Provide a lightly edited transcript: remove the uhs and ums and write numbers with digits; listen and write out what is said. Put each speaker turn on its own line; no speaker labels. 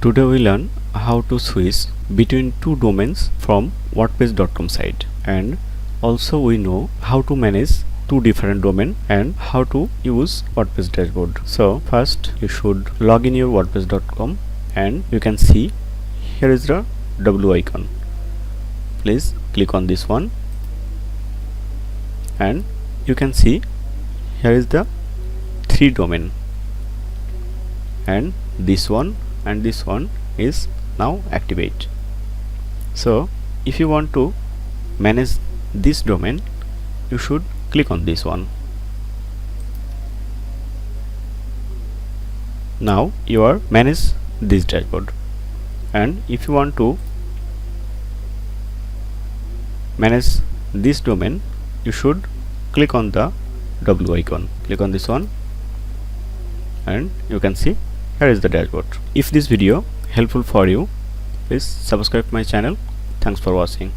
Today we learn how to switch between two domains from WordPress.com site, and also we know how to manage two different domain and how to use WordPress dashboard. So first you should log in your WordPress.com and you can see here is the W icon. Please click on this one and you can see here is the three domain, and this one and this one is now activate. So if you want to manage this domain, you should click on this one. Now you are manage this dashboard, and if you want to manage this domain, you should click on the W icon. Click on this one and you can see here is the dashboard. If this video helpful for you, please subscribe my channel. Thanks for watching.